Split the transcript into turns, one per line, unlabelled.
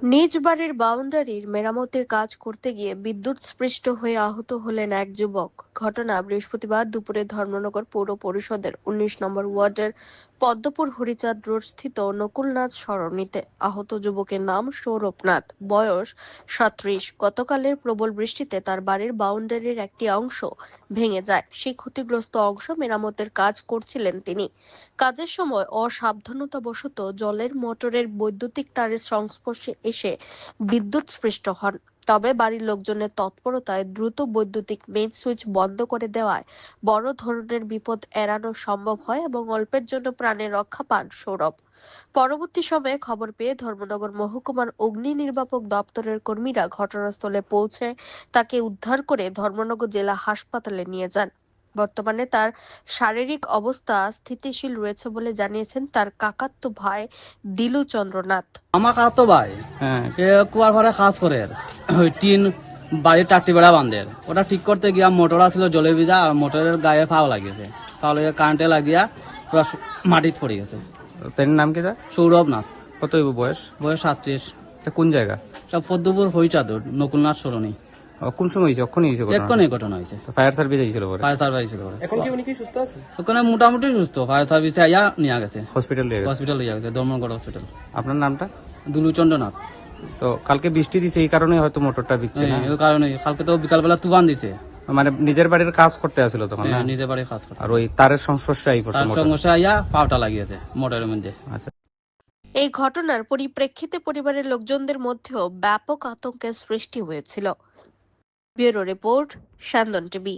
নিজ বাড়ির বাউন্ডারির মেরামতের কাজ করতে গিয়ে বিদ্যুৎস্পৃষ্ট হয়ে আহত হলেন এক যুবক। ঘটনা বৃহস্পতিবার দুপুরে ধর্মনগর পৌর পরিষদের ১৯ নম্বর ওয়ার্ডের পদ্মপুর হরিচাঁদ রোড স্থিত নকুলনাথ সরণিতে। আহত যুবকের নাম সৌরভ নাথ, বয়স ৩৭। গতকালের প্রবল বৃষ্টিতে তার বাড়ির বাউন্ডারির একটি অংশ ভেঙে যায়। সেই ক্ষতিগ্রস্ত অংশ মেরামতের কাজ করছিলেন তিনি। কাজের সময় অসাবধানতাবশত জলের মোটরের বৈদ্যুতিক তারের সংস্পর্শে এসে বিদ্যুৎস্পৃষ্ট হন। তবে বাড়ির লোকজনের তৎপরতায় দ্রুত বৈদ্যুতিক মেইন সুইচ বন্ধ করে দেওয়ায় বড় ধরনের বিপদ এড়ানো সম্ভব হয় এবং অল্পের জন্য প্রাণে রক্ষা পান সৌরভ। পরবর্তী সময়ে খবর পেয়ে ধর্মনগর মহকুমার অগ্নি নির্বাপক দপ্তরের কর্মীরা ঘটনাস্থলে পৌঁছে তাকে উদ্ধার করে ধর্মনগর জেলা হাসপাতালে নিয়ে যান। বর্তমানে তার শারীরিক অবস্থা স্থিতিশীল রয়েছে বলে জানিয়েছেন তার কাকাতো ভাই দিলু চন্দ্র নাথ।
আমার কাকাতো ভাই কুয়ার ঘরে কাজ করে ওই টিন বাড়ির টাট্টি বেড়া বান্ধের ওটা ঠিক করতে গিয়া মোটর আসছিল জলে ভিজা, আর মোটরের গায়ে ফাও লাগিয়েছে। ফাও লাগিয়ে কারেন্টে লাগিয়া পুরো মাটিতে পড়ে গেছে।
তার নাম কি?
সৌরভ নাথ।
কত হইব বয়স?
বয়স ৩৭।
কোন জায়গা?
পদ্মপুর হরিচাঁদর নকুলনাথ সরণি।
কোন সময় হয়েছে? অক্ষণ হয়েছে?
এক্ষণে ঘটনা হয়েছে।
ফায়ার সার্ভিস আইছিল পরে?
ফায়ার সার্ভিস ছিল পরে।
এখন কি উনি কি সুস্থ আছে?
ওখানে মোটামুটি সুস্থ। ফায়ার সার্ভিসে আইয়া নিয়ে গেছে
হসপিটাল নিয়ে গেছে?
হসপিটাল নিয়ে গেছে, ধর্মনগর হসপিটাল।
আপনার নামটা?
দুলুচন্দ্র নাথ।
তো কালকে বৃষ্টি দিছে, এই কারণে হয়তো মোটরটা বিচ্ছে না?
এই কারণে কালকে তো বিকালবেলা তুফান দিছে।
মানে নিজের বাড়ির কাজ করতে আসছিল তখন না?
নিজে বাড়ি কাজ করে।
আর ওই তারের সংস্পর্শে আই পড়ছে
তার
মোটর।
সমস্যা আইয়া পাওটা লাগিয়েছে মোটরের মধ্যে।
আচ্ছা।
এই ঘটনার পরিপ্রেক্ষিতে পরিবারের লোকজনদের মধ্যেও ব্যাপক আতঙ্কের সৃষ্টি হয়েছিল। Bureau report, Syandan TV.